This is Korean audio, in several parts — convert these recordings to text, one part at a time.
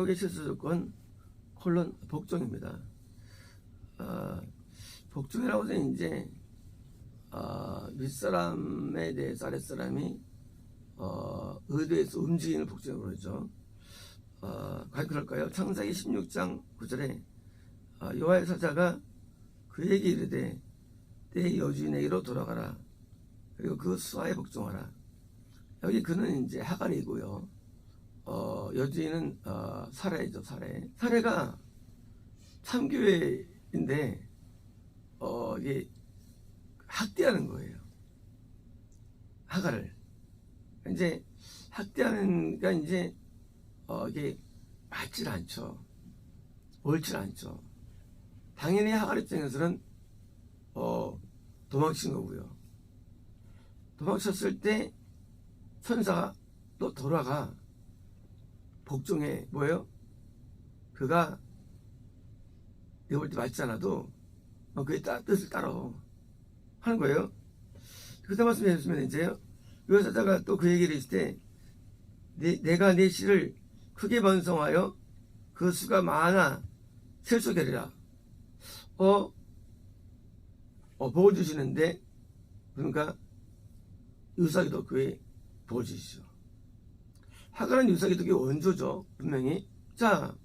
축복의 실수 조건 콜론 복종입니다. 복종이라고 해서 이제 윗사람에 대해서 아랫사람이 의도해서 움직이는 복종이라고 그러죠. 과연 그럴까요? 창세기 16장 9절에 여호와의 사자가 그에게 이르되 내 여주인에게로 돌아가라. 그리고 그 수하에 복종하라. 여기 그는 이제 하갈이고요. 여주인은 사레죠. 사레가 참교회인데 이게 학대하는 거예요. 하갈을 이제 학대하는가 이제 이게 맞질 않죠. 옳질 않죠. 당연히 하갈 입장에서는 도망친 거고요. 도망쳤을 때 천사가 또 돌아가 복종해. 뭐예요? 그가 내가 볼 때 맞지 않아도 그의 뜻을 따라 하는 거예요. 그때 말씀해 주시면 이제 여사자가 또 그 얘기를 했을 때 내가 내 씨를 크게 번성하여 그 수가 많아 셀속에 되리라. 복을 주시는데 그러니까 유사기독교에 복을 주시죠. 하갈은 유사기독교의 원조죠. 분명히. 자,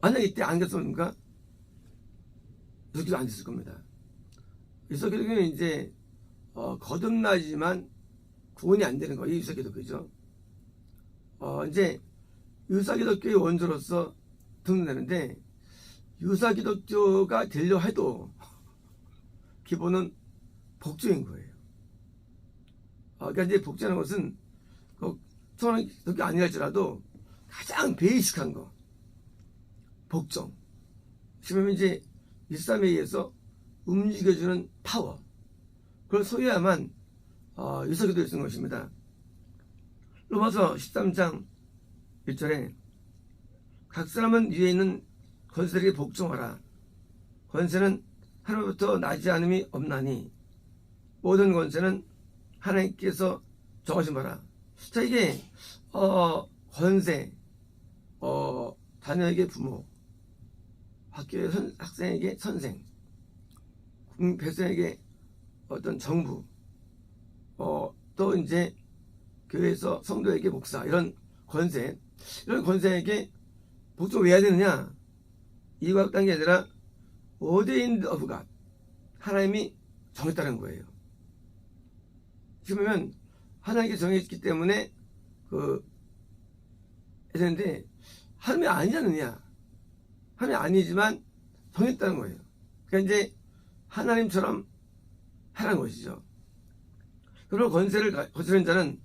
만약에 이때 안 됐습니까? 유사기독교 안 됐을 겁니다. 유사기독교는 이제 거듭나지만 구원이 안 되는 거예요. 유사기독교죠. 이제 유사기독교의 원조로서 등록되는데 유사기독교가 되려 해도 기본은 복종인 거예요. 그러니까 이제 복종하는 것은 초기독교 아니랄지라도 가장 베이직한 거 복종. 지금 이제 윗사람에 의해서 움직여주는 파워. 그걸 소유해야만 유사기독교를 쓰는 것입니다. 로마서 13장 1절에 각 사람은 위에 있는 권세들에게 복종하라. 권세는 하나님부터 나지 않음이 없나니 모든 권세는 하나님께서 정하신 바라. 자, 이게 권세, 자녀에게 부모, 학교의 학생에게 선생, 백성에게 어떤 정부, 또 이제 교회에서 성도에게 목사, 이런 권세에게 복종을 왜 해야 되느냐? 이와 같은 게 아니라 ordained of God, 하나님이 정했다는 거예요. 지금 보면 하나님께 정했기 때문에 했는데 하나님이 아니지 않느냐? 하나님이 아니지만 정했다는 거예요. 그러니까 이제 하나님처럼 하라는 것이죠. 그리고 권세를 거스르는 자는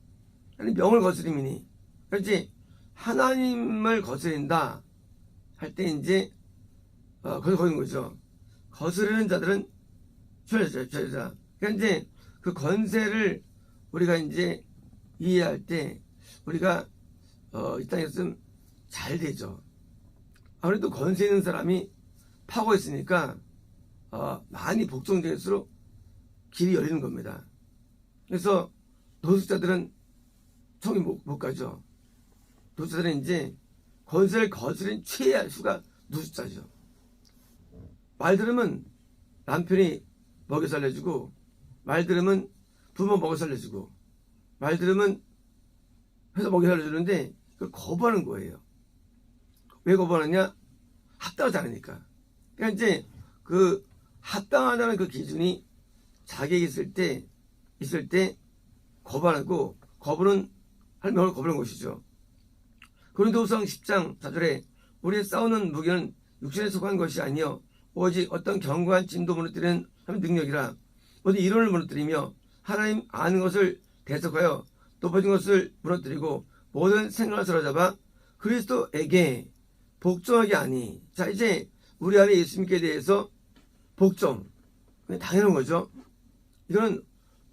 하나님 명을 거스림이니, 그렇지? 하나님을 거스린다 할 때 이제 거기서 거는 거죠. 거스르는 자들은 죄자. 그러니까 이제 그 권세를 우리가 이제 이해할 때 우리가 이 땅에 있으면 잘 되죠. 아무래도 권세 있는 사람이 파고 있으니까 많이 복종될수록 길이 열리는 겁니다. 그래서 노숙자들은 총이 못 가죠. 노숙자들은 이제 권세를 거스린 최애할 수가 노숙자죠. 말 들으면 남편이 먹여 살려주고, 말 들으면 부모 먹여 살려주고, 말 들으면 회사 먹여 살려주는데 그걸 거부하는 거예요. 왜 거부하느냐? 합당하지 않으니까. 그러니까 이제 그 합당하다는 그 기준이 자기에게 있을 때 거부하고, 거부는 할 명을 거부하는 것이죠. 고린도후서 10장 4절에 우리의 싸우는 무기는 육신에 속한 것이 아니요 오직 어떤 견고한 진도 무너뜨리는 능력이라. 모든 이론을 무너뜨리며 하나님 아는 것을 대속하여 높아진 것을 무너뜨리고 모든 생각을 사로잡아 그리스도에게 복종하게 하니. 자, 이제 우리 안에 예수님께 대해서 복종, 당연한 거죠. 이거는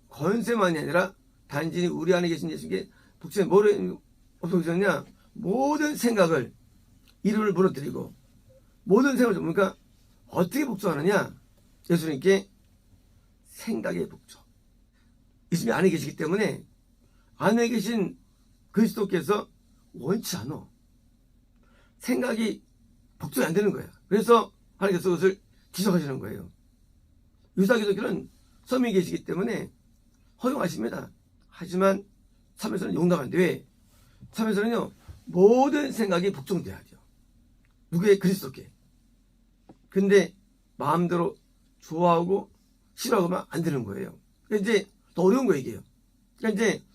권세만이 아니라 단지 우리 안에 계신 예수님께 복종에 뭐를 복종하냐? 모든 생각을, 이론을 무너뜨리고 모든 생각을, 그러니까 어떻게 복종하느냐? 예수님께 생각의 복종. 예수님이 안에 계시기 때문에 안에 계신 그리스도께서 원치 않아. 생각이 복종이 안 되는 거야. 그래서 하나님께서 그것을 지적하시는 거예요. 유사기독교는 섬이 계시기 때문에 허용하십니다. 하지만 참에서는 용납한데 왜? 참에서는요 모든 생각이 복종돼야 돼요. 누구의? 그리스도께. 근데 마음대로 좋아하고 싫어하고만 안 되는 거예요. 그러니까 이제 더 어려운 거예요 이게요. 그러니까 이제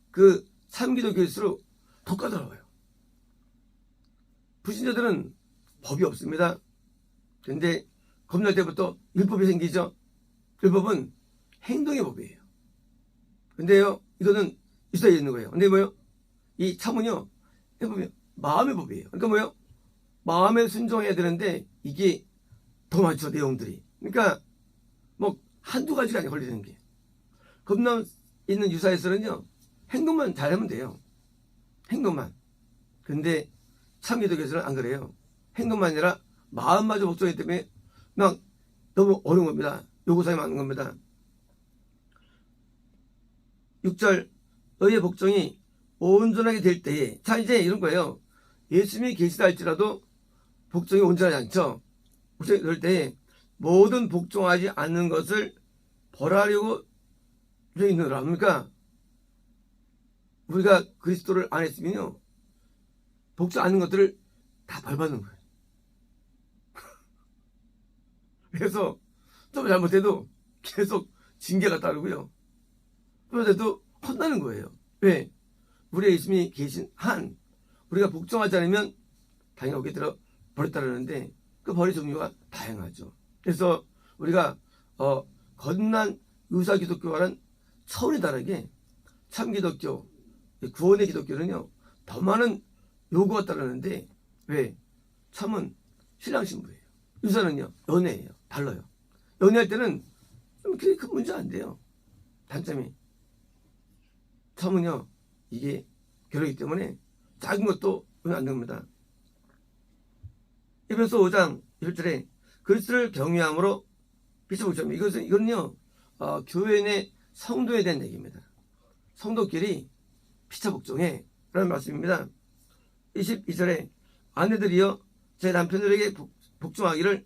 그 참기독교일수록 더 까다로워요. 불신자들은 법이 없습니다. 근데 겁날 때부터 율법이 생기죠. 율법은 행동의 법이에요. 근데요 이거는 있어야 있는 거예요. 근데 뭐요? 이 참은요 마음의 법이에요. 그러니까 뭐요? 마음에 순종해야 되는데 이게 더 많죠 내용들이. 그러니까 뭐 한두 가지가 아니라 걸리는 게. 겁남 있는 유사에서는요 행동만 잘하면 돼요. 행동만. 근데 참기독교에서는 안 그래요. 행동만 아니라 마음마저 복종하기 때문에 막 너무 어려운 겁니다. 요구사항이 많은 겁니다. 6절 너희의 복종이 온전하게 될 때에 자 이제 이런 거예요. 예수님이 계시다 할지라도 복종이 온전하지 않죠. 복종이 될 때에 모든 복종하지 않는 것을 벌하려고 있는 거라. 그러니까 우리가 그리스도를 안 했으면요 복종 않는 것들을 다 벌받는 거예요. 그래서 좀 잘못해도 계속 징계가 따르고요. 그런데도 혼나는 거예요. 왜? 우리 예수님이 계신 한 우리가 복종하지 않으면 당연히 어깨 들어 버렸다라는데 그 벌의 종류가 다양하죠. 그래서 우리가 건난 유사 기독교와는 차원이 다르게 참기독교, 구원의 기독교는요 더 많은 요구가 따르는데 왜? 참은 신랑 신부예요. 유사는요 연애예요. 달라요. 연애할 때는 좀 그렇게 큰 문제 안 돼요. 단점이 참은요 이게 결혼이기 때문에 작은 것도 안 됩니다. 에베소 5장 1절에 그리스도를 경외함으로 빛을 보시면 이거는요 교회 내 성도에 대한 얘기입니다. 성도끼리 피차 복종해 라는 말씀입니다. 22절에 아내들이여 제 남편들에게 복종하기를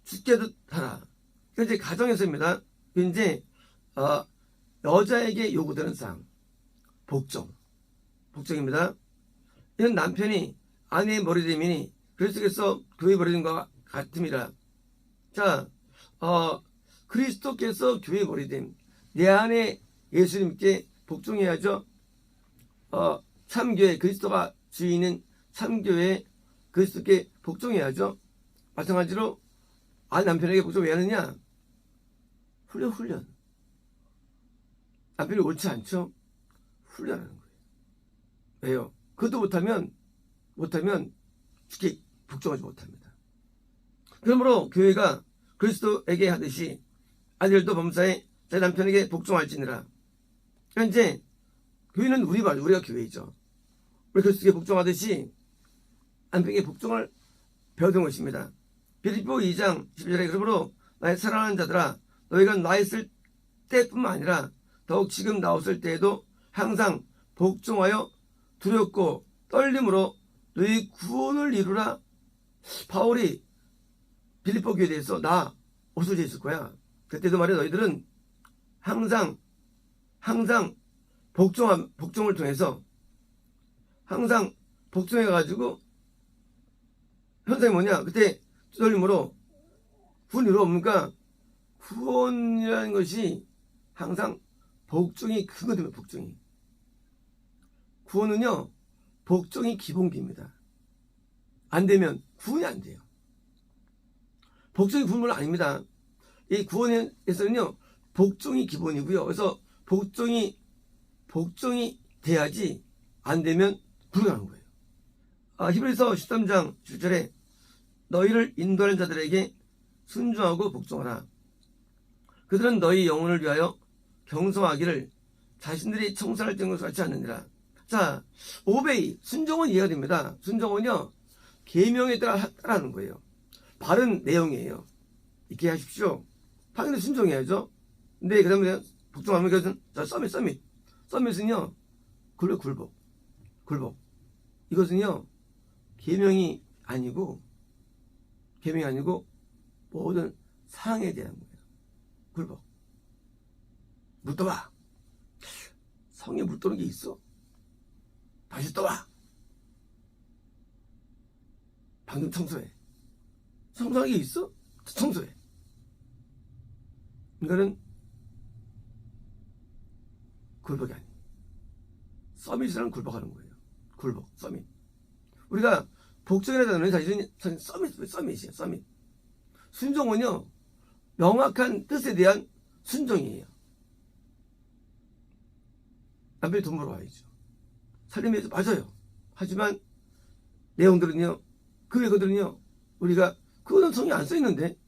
죽게도 하라. 이건 이제 가정에서입니다. 이제 여자에게 요구되는 사항 복종입니다. 이는 남편이 아내의 머리됨이니 그리스도께서 교회의 머리됨과 같음이라. 자, 그리스도께서 교회의 머리됨. 내 안에 예수님께 복종해야죠. 참교회 그리스도가 주인인 참교회 그리스도께 복종해야죠. 마찬가지로 남편에게 복종 왜 하느냐? 훈련. 남편이 옳지 않죠? 훈련하는 거예요. 왜요? 그것도 못하면 쉽게 복종하지 못합니다. 그러므로 교회가 그리스도에게 하듯이 아들도 범사에 제 남편에게 복종할지니라. 그러니까 이제 교회는 우리가 교회이죠. 우리 그리스도에게 복종하듯이 남편에게 복종을 배워둔 것입니다. 빌립보 2장 11절에 그러므로 나의 사랑하는 자들아 너희가 나 있을 때뿐만 아니라 더욱 지금 나 없을 때에도 항상 복종하여 두렵고 떨림으로 너희 구원을 이루라. 바울이 빌립보 교회에 대해서 나 없어져 있을 거야. 그때도 말이야 너희들은 항상 복종을 통해서 항상 복종해가지고 현상이 뭐냐? 그때 떨림으로 구원 이루 없으니까 구원이라는 것이 항상 복종이 그거든요. 복종이 구원은요 복종이 기본기입니다. 안 되면 구원이 안 돼요. 복종이 구원은 아닙니다. 이 구원에서는요 복종이 기본이고요. 그래서 복종이 돼야지 안 되면 불가능한 거예요. 히브리서 13장 7절에 너희를 인도하는 자들에게 순종하고 복종하라. 그들은 너희 영혼을 위하여 경성하기를 자신들이 청산할 것과 같지 않느니라. 자, 오베이 순종은 이해가 됩니다. 순종은요 계명에 따라하는 거예요. 바른 내용이에요. 이렇게 하십시오. 당연히 순종해야죠. 근데 그 다음에 복종하면 그것은 서밋은요 굴복. 이것은요 계명이 아니고 모든 사랑에 대한 거예요. 굴복. 물 떠봐. 성에 물 떠는 게 있어? 다시 떠봐. 방금 청소해. 청소하는 게 있어? 청소해. 이거는 굴복이 아니에요. 서밋이라는 굴복하는 거예요. 굴복, 서밋. 우리가 복종이라는 단어는 사실은 서밋이에요. 서밋. 순종은요 명확한 뜻에 대한 순종이에요. 남편이 돈 벌어와야죠. 살림에 위해서 맞아요. 하지만 내용들은요, 그 외거들은요, 우리가 그거는 성이 안 써있는데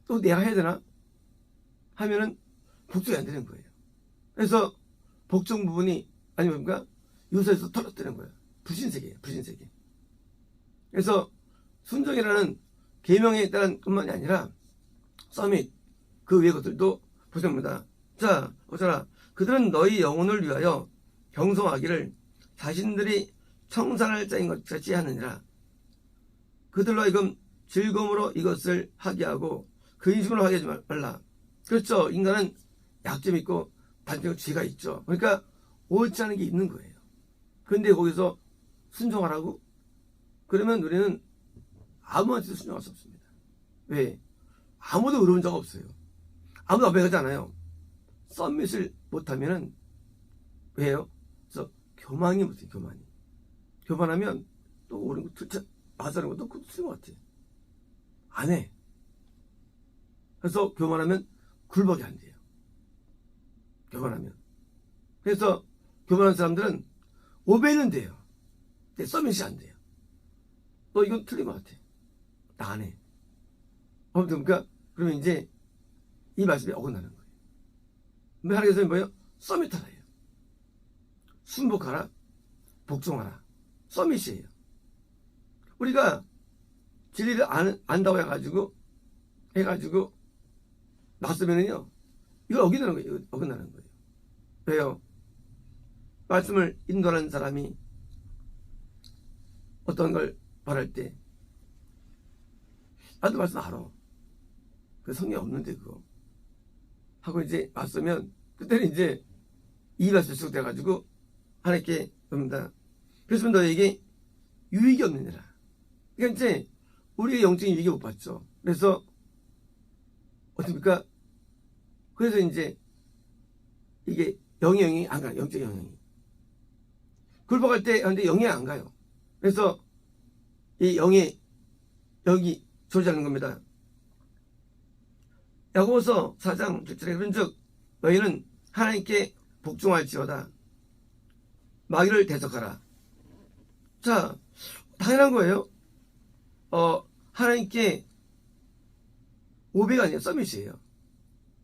또 내가 해야 되나? 하면은 복종이 안 되는 거예요. 그래서 복종 부분이 아니면 뭔가 요소에서 털어뜨리는 거예요. 불신세계예요. 불신세계. 그래서 순종이라는 계명에 따른 뿐만이 아니라 서밋 그 외의 것들도 보십니다. 자, 보잖아. 그들은 너희 영혼을 위하여 경성하기를 자신들이 청산할 자인 것 같이 하느니라. 그들로 하여금 즐거움으로 이것을 하게 하고 근심으로 하게 하지 말라. 그렇죠. 인간은 약점이 있고 단점이 죄가 있죠. 그러니까 옳지 않은 게 있는 거예요. 그런데 거기서 순종하라고? 그러면 우리는 아무한테도 순종할 수 없습니다. 왜? 아무도 어려운 적 없어요. 아무도 앞에 가지 않아요. 썸밋을 못하면은 왜요? 그래서 교만이 못해요. 교만이. 교만하면 또 옳은 거 맞아는 것도 그것도 틀린 것 같아. 안 해. 그래서 교만하면 굴복이 안 돼요. 교만하면. 그래서 교만한 사람들은 오베이는 돼요. 근데 서밋이 안 돼요. 너 이건 틀린 것 같아. 나 안 해. 아무튼 그러니까 그러면 이제 이 말씀이 어긋나는 거예요. 근데 하나님께서는 뭐예요? 서밋하라예요. 순복하라, 복종하라. 서밋이에요. 우리가 진리를 안다고 해가지고 맞으면은요, 이걸 어긴다는 거예요. 어긋나는 거예요. 왜요? 말씀을 인도하는 사람이 어떤 걸 말할 때, 나도 말씀 알아. 그 성경에 없는데 그거. 하고 이제 맞으면, 그때는 이제 이 말씀이 수록돼가지고 하나님께 옵니다. 그래서 너에게 유익이 없느니라. 그러니까 이제 우리의 영적인 유익이 못 받죠. 그래서 어떻습니까? 그래서 이제 이게 영이 안 가요. 영적 영향이. 굴복할 때 하는데 영이 안 가요. 그래서 이 영이 조절하는 겁니다. 야고보서 4장 7절에 그런즉 너희는 하나님께 복종할지어다. 마귀를 대적하라. 자, 당연한 거예요. 하나님께 오베가 아니라 서밋이에요.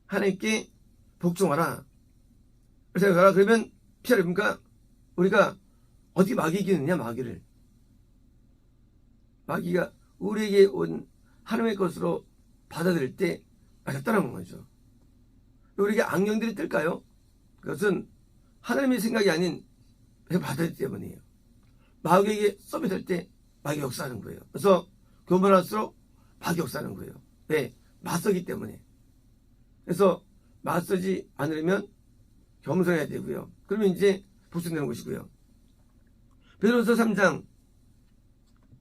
하나님께 복종하라. 생각하라. 그러면 피하려니까 우리가 어떻게 마귀 이기느냐, 마귀를. 마귀가 우리에게 온 하나님의 것으로 받아들일 때 맞았다는 거죠. 우리에게 악령들이 뜰까요? 그것은 하나님의 생각이 아닌 받아들이기 때문이에요. 마귀에게 서밋할 때 마귀 역사하는 거예요. 그래서 교만할수록 마귀 역사하는 거예요. 왜? 맞서기 때문에. 그래서 맞서지 않으려면 겸손해야 되고요. 그러면 이제 복종되는 것이고요. 베드로서 3장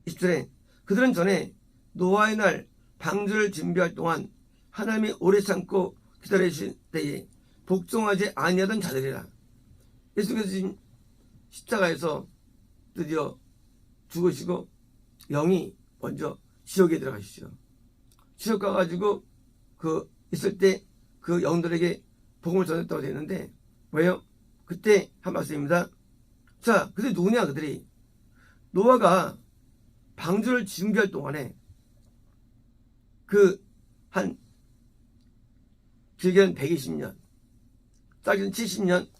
20절에 그들은 전에 노아의 날 방주를 준비할 동안 하나님이 오래 참고 기다리실 때에 복종하지 아니하던 자들이라. 예수께서 지금 십자가에서 드디어 죽으시고 영이 먼저 지옥에 들어가시죠. 지옥 가가지고 그 있을 때 그 영들에게 복음을 전했다고 되어 있는데 뭐예요? 그때 한 말씀입니다. 자, 그들이 누구냐? 그들이 노아가 방주를 준비할 동안에 그 한 길게는 120년, 짧게는 70년,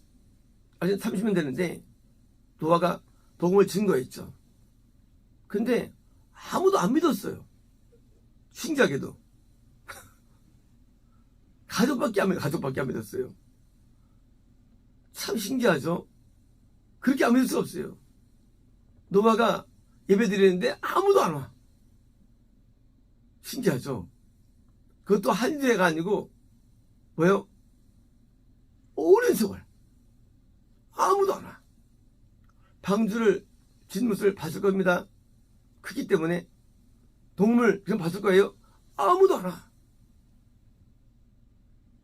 아직 30년 되는데 노아가 복음을 증거했죠. 근데 아무도 안 믿었어요. 신기하게도. 가족밖에 안 믿었어요. 참 신기하죠? 그렇게 안 믿을 수 없어요. 노아가 예배 드리는데 아무도 안 와. 신기하죠? 그것도 한 주가 아니고 뭐예요? 오랜 세월 아무도 안 와. 방주를 진못을 봤을 겁니다. 크기 때문에. 동물 그럼 봤을 거예요. 아무도 안 와.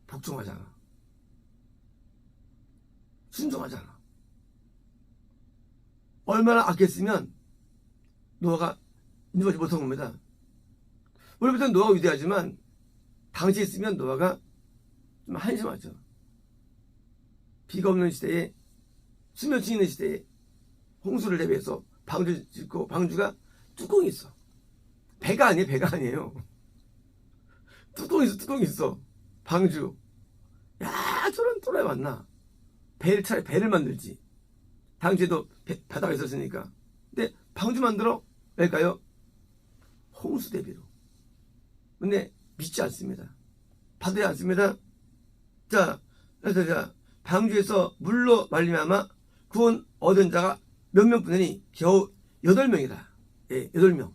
복종하잖아. 순종하잖아. 얼마나 악했으면 노아가 인정하지 못한 겁니다. 우리부터는 노아가 위대하지만 당시에 있으면 노아가 좀 한심하죠. 비가 없는 시대에, 수면치 있는 시대에 홍수를 대비해서 방주 짓고, 방주가 뚜껑이 있어. 배가 아니에요. 배가 아니에요. 뚜껑이 있어. 뚜껑이 있어. 방주. 야, 저런 또라이 맞나. 차라리 배를 만들지. 당시에도 바다가 있었으니까. 근데 방주 만들어? 왜일까요? 홍수 대비로. 근데 믿지 않습니다. 받지 않습니다. 자, 그래서 방주에서 물로 말미암아 구원 얻은 자가 몇 명뿐이니 겨우 8명이다. 예, 8명.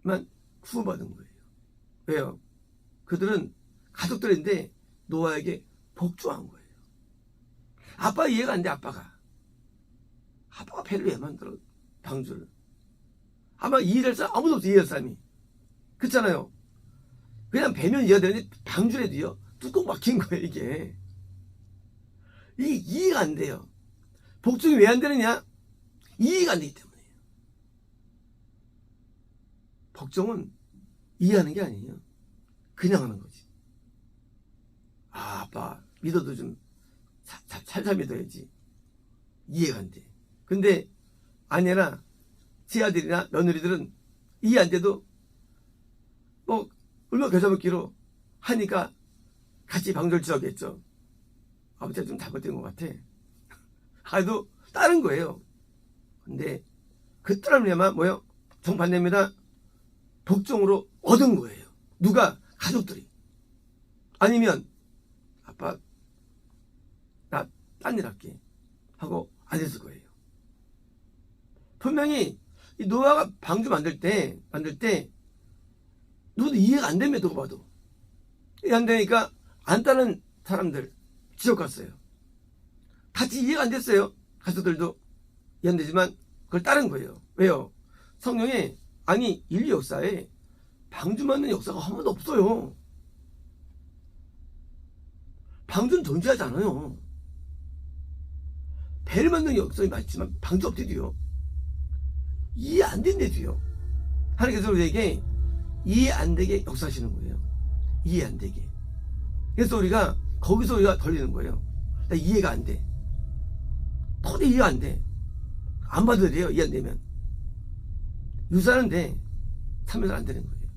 만 구원받은 거예요. 왜요? 그들은 가족들인데 노아에게 복종한 거예요. 아빠 이해가 안 돼. 아빠가 배를 왜 만들어? 방주를. 아마 이해할 사람 아무도 없어. 이해할 사람이. 그렇잖아요. 그냥 배면 이해가 되는데 방주라도요 뚜껑 막힌 거예요. 이게 이해가 안 돼요. 복종이 왜 안 되느냐? 이해가 안 되기 때문이에요. 복종은 이해하는 게 아니에요. 그냥 하는 거지. 아, 아빠 믿어도 좀 살살 믿어야지. 이해가 안 돼. 근데 아내나 제 아들이나 며느리들은 이해 안 돼도 뭐 얼마나 겨자먹기로 하니까 같이 방주를 지어겠죠. 아버지가 좀 잘못된 것 같아. 하도 다른 거예요. 근데 그 따르면 뭐요? 정반대입니다. 복종으로 얻은 거예요. 누가? 가족들이. 아니면 아빠 나 딴 일 할게 하고 안 했을 거예요. 분명히 이 노아가 방주 만들 때 누구도 이해가 안 됩니다. 누가 봐도. 이해 안 되니까 안 따는 사람들 지옥 갔어요. 같이 이해가 안 됐어요. 가족들도 이해 안 되지만 그걸 따른 거예요. 왜요? 성경에 아니 인류 역사에 방주 만드는 역사가 한 번도 없어요. 방주는 존재하지 않아요. 배를 만드는 역사는 맞지만 방주 없대도요. 이해 안 된대도요. 하나님께서 우리에게 이해 안 되게 역사하시는 거예요. 이해 안 되게. 그래서 우리가 거기서 우리가 걸리는 거예요. 나 이해가 안 돼. 도저히 이해가 안 돼. 안 받아들여요. 이해 안 되면. 유사는 돼. 참여는 안 되는 거예요.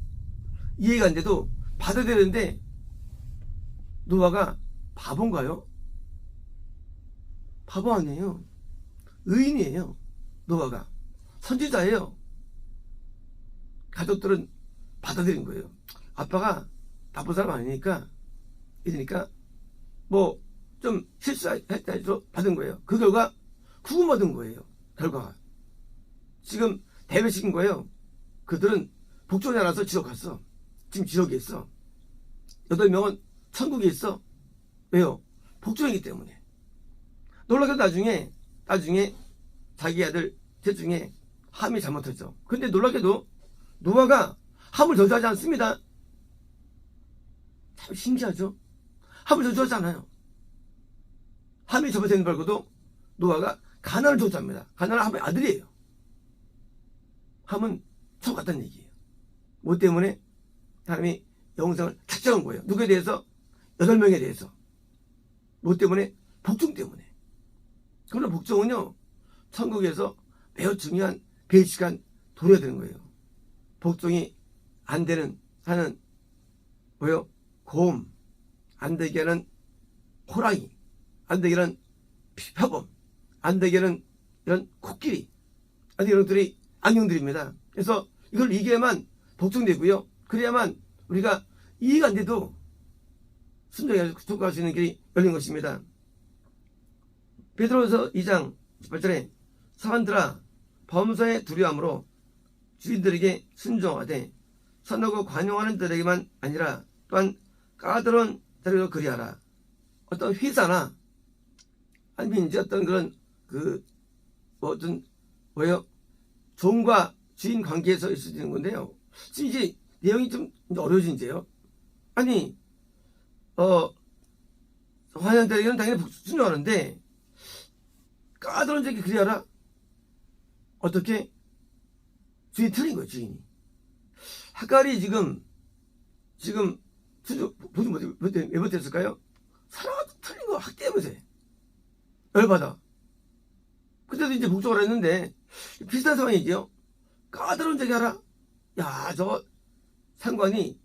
이해가 안 돼도 받아들였는데 노아가 바본가요? 바보 아니에요. 의인이에요. 노아가. 선지자예요. 가족들은 받아들인 거예요. 아빠가 나쁜 사람 아니니까 이러니까 뭐 좀 실수했다 해서 받은 거예요. 그 결과 구원받은 거예요. 결과가. 지금 대배시킨 거예요. 그들은 복종이 알아서 지옥 갔어. 지금 지옥에 있어. 8명은 천국에 있어. 왜요? 복종이기 때문에. 놀랍게도 나중에 자기 아들 셋 중에 함이 잘못했죠. 근데 놀랍게도 노아가 함을 저주하지 않습니다. 참 신기하죠? 함을 저주하지 않아요. 함이 잘못된 말고도 노아가 가나안을 저주합니다. 가나안은 함의 아들이에요. 함은 천국 갔다는 얘기예요. 뭐 때문에? 하나님이 영생을 작정한 거예요. 누구에 대해서? 8명에 대해서. 뭐 때문에? 복종 때문에. 그러나 복종은요, 천국에서 매우 중요한 베이직한 도리가 되는 거예요. 복종이 안 되는 하는 뭐요? 곰, 안 되게 하는 호랑이, 안 되게 하는 표범, 안 되게 하는 이런 코끼리, 안 되게 하는 것들이 악령들입니다. 그래서 이걸 이겨야만 복종되고요. 그래야만 우리가 이해가 안 돼도 순종해서 통과할 수 있는 길이 열린 것입니다. 베드로서 2장 18절에 사관들아 범사에 두려움으로 주인들에게 순종하되 선하고 관용하는 자들에게만 아니라 또한 까다로운 자들에게도 그리하라. 어떤 회사나 아니면 이제 어떤 그런 어떤 뭐예요? 종과 주인 관계에서 있을 수 있는 건데요. 지금 이제 내용이 좀 어려워진대요. 아니 환영자에게는 당연히 순종하는데 까다로운 자에게 그리하라. 어떻게? 주인이 틀린 거예요. 주인이. 하갈이 지금 보지 왜 못했을까요? 사랑하도 틀린 거 학대하면서 열받아. 그때도 이제 복종을 했는데 비슷한 상황이죠. 까다로운 자에게 하라. 야, 저 상관이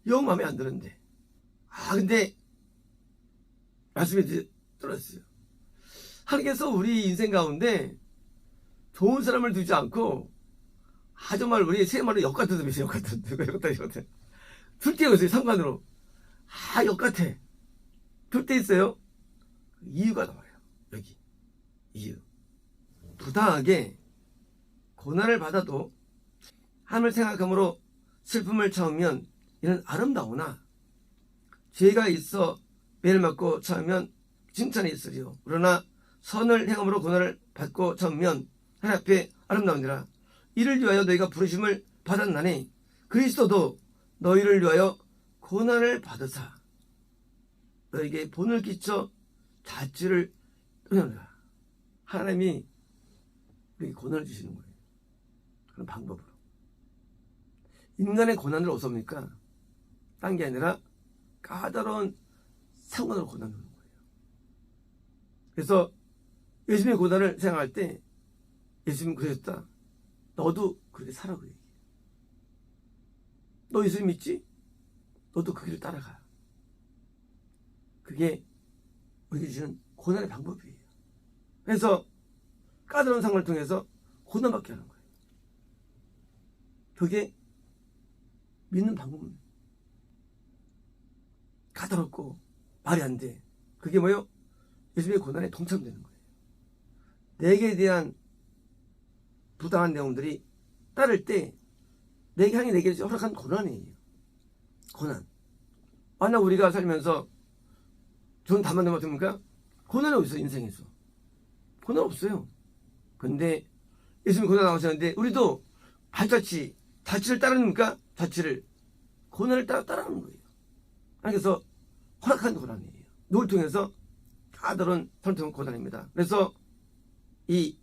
영 마음에 안 드는데. 근데 말씀이 들었어요. 하나님께서 우리 인생 가운데 좋은 사람을 두지 않고 정말 우리 세 말로 역 같은 놈이 있어요. 역 같은 둘 때가 있어요. 상관으로. 역 같아. 둘 때 있어요. 이유가 나와요. 여기 이유. 부당하게 고난을 받아도 하늘 생각함으로 슬픔을 참으면 이는 아름다우나 죄가 있어 매를 맞고 참으면 칭찬이 있으리요. 그러나 선을 행함으로 고난을 받고 참으면 하나님 앞에 아름다우니라. 이를 위하여 너희가 부르심을 받았나니 그리스도도 너희를 위하여 고난을 받으사 너에게 본을 끼쳐 자취를 끊으라. 하나님이 우리에게 고난을 주시는 거예요. 그런 방법으로. 인간의 고난을 어떻습니까? 딴 게 아니라 까다로운 상관으로 고난을 주는 거예요. 그래서 예수님의 고난을 생각할 때 예수님은 그러셨다. 너도 그렇게 살아. 그래. 너 예수님 믿지? 너도 그 길을 따라가. 그게 우리에게 주시는 고난의 방법이에요. 그래서 까다로운 상황을 통해서 고난받게 하는 거예요. 그게 믿는 방법입니다. 까다롭고 말이 안 돼. 그게 뭐예요? 예수님의 고난에 동참되는 거예요. 내게 대한 부당한 내용들이 따를 때 내게 향해 내게 허락한 고난이에요. 고난. 만약 우리가 살면서 좋은 답만 들어봤습니까? 고난이 어디 있어 인생에서? 고난 없어요. 근데 예수님이 고난 나오셨는데 우리도 자치를 따릅니까? 자치를 고난을 따라가는 거예요. 그래서 허락한 고난이에요. 누굴 통해서? 까다로운 선택한 고난입니다. 그래서 이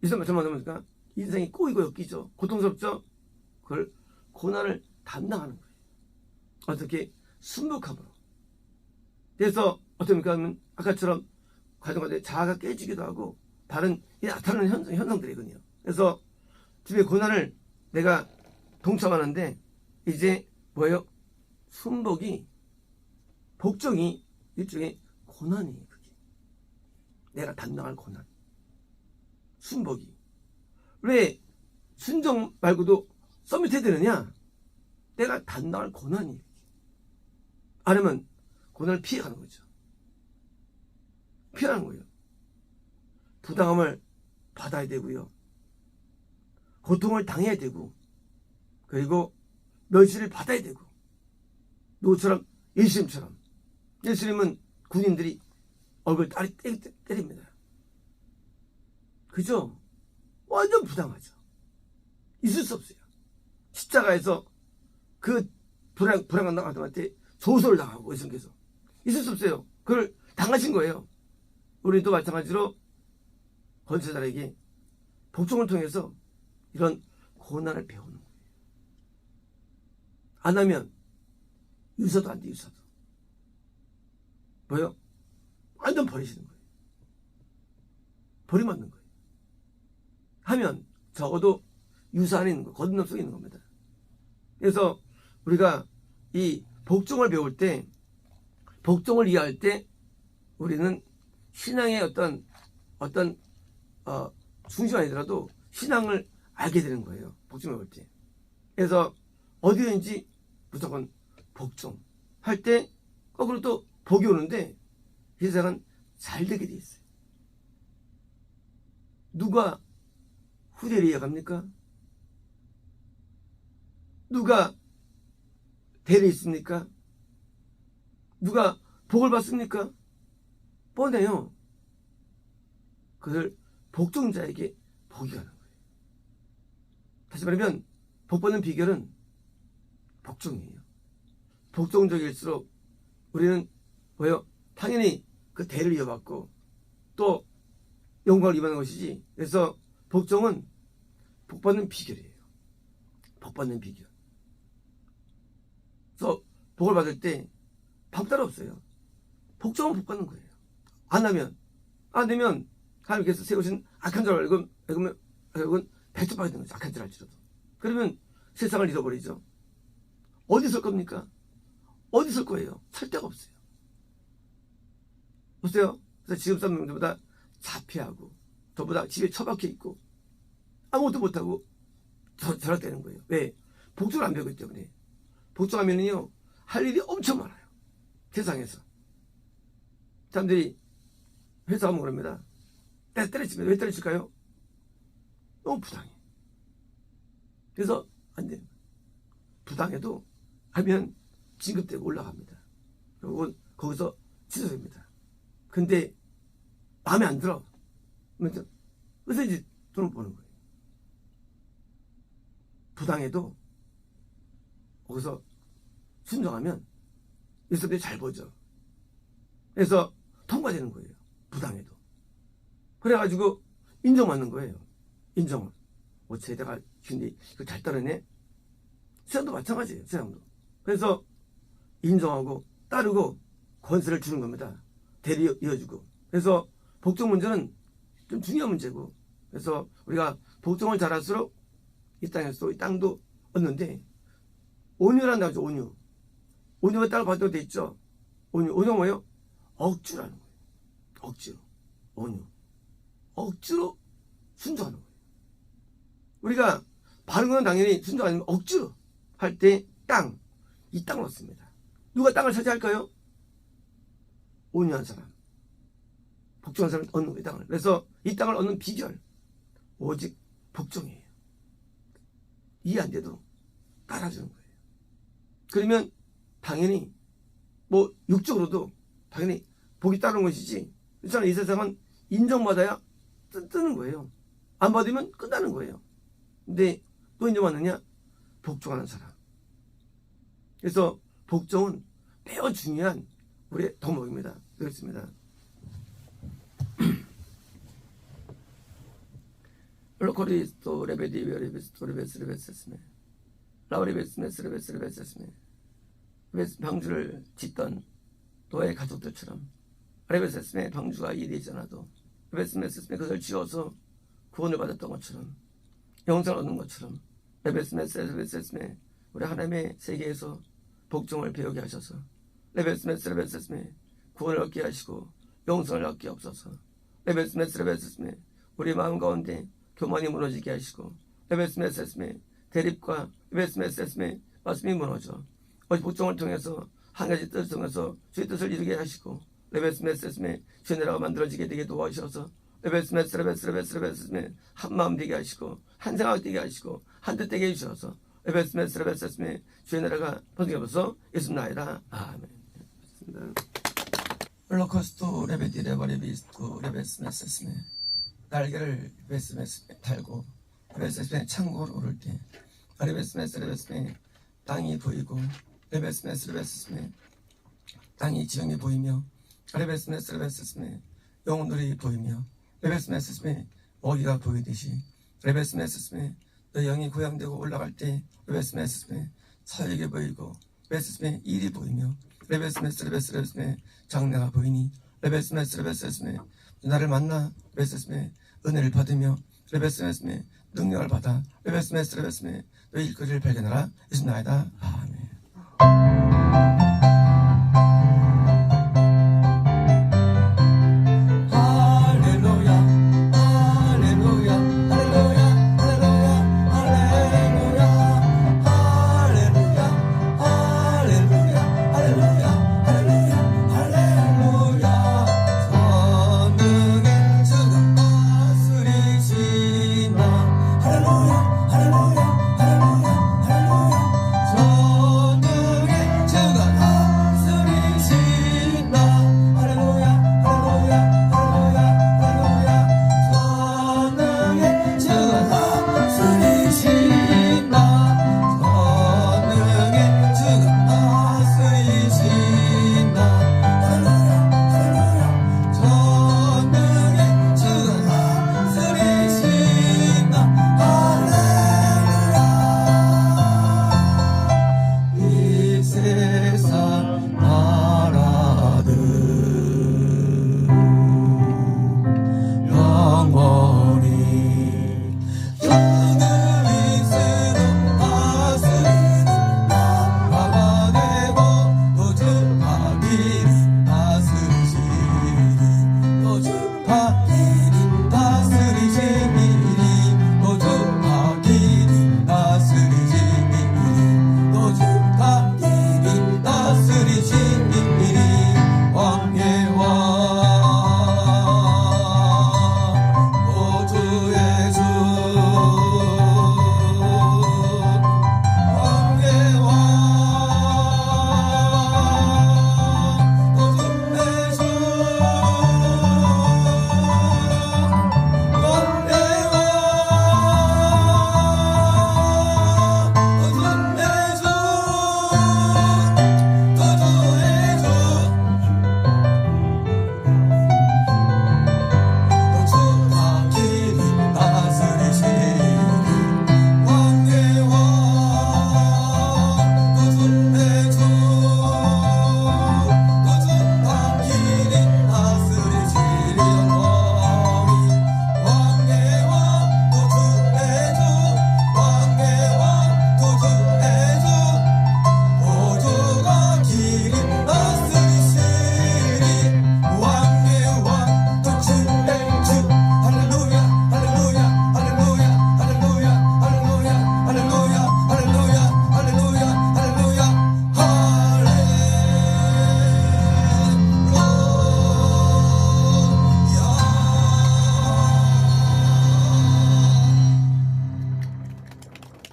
이슬람 정말 뭡니까? 인생이 꼬이고 엮이죠. 고통스럽죠. 그걸 고난을 담당하는 거예요. 어떻게? 순복함으로. 그래서 어떻습니까? 아까처럼 과정과정 자아가 깨지기도 하고 다른 나타나는 현상들이거든요. 그래서 주의 고난을 내가 동참하는데 이제 뭐예요? 순복이 복종이 일종의 고난이에요. 그게 내가 담당할 고난. 순복이 왜 순종 말고도 서밋해야 되느냐? 내가 담당할 고난이에요. 안 하면 고난을 피해가는 거죠. 피하는 거예요. 부당함을 받아야 되고요. 고통을 당해야 되고 그리고 멸시를 받아야 되고 노처럼 예수님처럼 예수님은 군인들이 얼굴 때립니다. 그죠? 완전 부당하죠. 있을 수 없어요. 십자가에서 그 불행한 나한테 조소를 당하고 예수님께서 있을 수 없어요. 그걸 당하신 거예요. 우리도 마찬가지로 권세자에게 복종을 통해서 이런 고난을 배우는 거예요. 안 하면 유서도 안 돼. 유서도 뭐요? 완전 버리시는 거예요. 버림받는 거예요. 하면 적어도 유서 안에 있는 거, 거듭남 속에 있는 겁니다. 그래서 우리가 이 복종을 배울 때, 복종을 이해할 때 우리는 신앙의 어떤 중심이 아니더라도 신앙을 알게 되는 거예요. 복종을 배울 때. 그래서 어디든지 무조건 복종할 때 거꾸로 또 복이 오는데 이 세상은 잘 되게 돼 있어요. 누가 후대를 이어갑니까? 누가 대를 있습니까? 누가 복을 받습니까? 뻔해요. 그것을 복종자에게 복이 가는 거예요. 다시 말하면 복 받는 비결은 복종이에요. 복종적일수록 우리는 뭐예요? 당연히 그 대를 이어받고 또 영광을 입는 것이지. 그래서 복종은 복 받는 비결이에요. 복 받는 비결. 그래서 복을 받을 때 밥 따로 없어요. 복종은 복 받는 거예요. 안 되면 하나님께서 세우신 악한 줄 알고 결국은 배척받게 되는 거죠. 악한 줄 알지라도. 그러면 세상을 잃어버리죠. 어디 설 겁니까? 어디 설 거예요? 설 데가 없어요. 보세요. 그래서 지금 사람들보다 자폐하고 전부 다 집에 처박혀 있고 아무것도 못하고 절약되는 거예요. 왜? 복종을 안 배우기 때문에. 복종하면은요 할 일이 엄청 많아요. 세상에서. 사람들이 회사 가면 그럽니다. 때려칩니다. 왜 때려칠까요? 너무 부당해. 그래서 안 돼요. 부당해도 하면 진급되고 올라갑니다. 결국은 거기서 취소됩니다. 근데 마음에 안 들어. 그래서 이제 돈을 버는 거예요. 부당해도 거기서 순종하면 이 사람들이 잘 보죠. 그래서 통과되는 거예요. 부당해도. 그래가지고 인정받는 거예요. 인정을. 쟤다가 근데 이거 잘 따르네. 세상도 마찬가지예요. 세상도. 그래서 인정하고 따르고 권세를 주는 겁니다. 대리 이어주고. 그래서 복종 문제는 좀 중요한 문제고. 그래서 우리가 복종을 잘할수록 이 땅에서 이 땅도 얻는데 온유라는 단어죠. 온유. 온유가 따로 받도록 돼 있죠. 온유가 뭐예요? 억지라는 거예요. 억지로. 온유. 억지로 순종하는 거예요. 우리가 바른 건 당연히 순종 아니면 억지로 할 때 이 땅을 얻습니다. 누가 땅을 차지할까요? 온유한 사람. 복종한 사람이 얻는 거예요. 이 땅을. 그래서 이 땅을 얻는 비결. 오직 복종이에요. 이해 안 돼도 따라주는 거예요. 그러면 당연히 뭐 육적으로도 당연히 복이 따르는 것이지. 그렇잖아요. 이 세상은 인정받아야 뜨는 거예요. 안 받으면 끝나는 거예요. 근데 또 인정받느냐? 복종하는 사람. 그래서 복종은 매우 중요한 우리의 덕목입니다. 그렇습니다. 로코리스토 레베디비오 레베스토 레베스레베스스메 라우레베스메스레베스레베스스메 방주를 짓던 노예 가족들처럼 레베스스메 방주가 이해되지 않아도 레베스메스스메 그것을 지어서 구원을 받았던 것처럼 영생을 얻는 것처럼 레베스메스레베스스메 우리 하나님의 세계에서 복종을 배우게 하셔서 레베스메스레베스스메 구원을 얻게 하시고 영생을 얻게 없어서 레베스메스레베스스메 우리 마음 가운데 교만이 무너지게 하시고 레베스메스스메 대립과 레베스메스스메 말씀이 무너져 오직 복종을 통해서 한 가지 뜻을 통해서 주의 뜻을 이루게 하시고 레베스메스스메 주의 나라가 만들어지게 되게 도와주셔서 레베스메스레베스레베스레베스메 한 마음 되게 하시고 한 생각 되게 하시고 한 뜻 되게 해주셔서 레베스메스레베스레베스메 주의 나라가 번성해서 예수나이다. 아멘. 롤러코스터 레베디 레버리비스토 레베스메스스메 날개를 레베스메스메 달고 레베스메 창고로 오를 때 레베스메스레베스메 땅이 보이고 레베스메스레베스메 땅이 지형이 보이며 레베스메스레베스메 영혼들이 보이며 레베스메스메 먹이가 보이듯이 레베스메스메 너 영이 고양되고 올라갈 때 레베스메스메 사역이 보이고 레베스메 일이 보이며 레베스메스레베스메 장래가 보이니 레베스메스레베스메 나를 만나 레베스메 은혜를 받으며 레베스메스메 능력을 받아 레베스메스레베스메 너의 일거리를 발견하라. 예수나이다.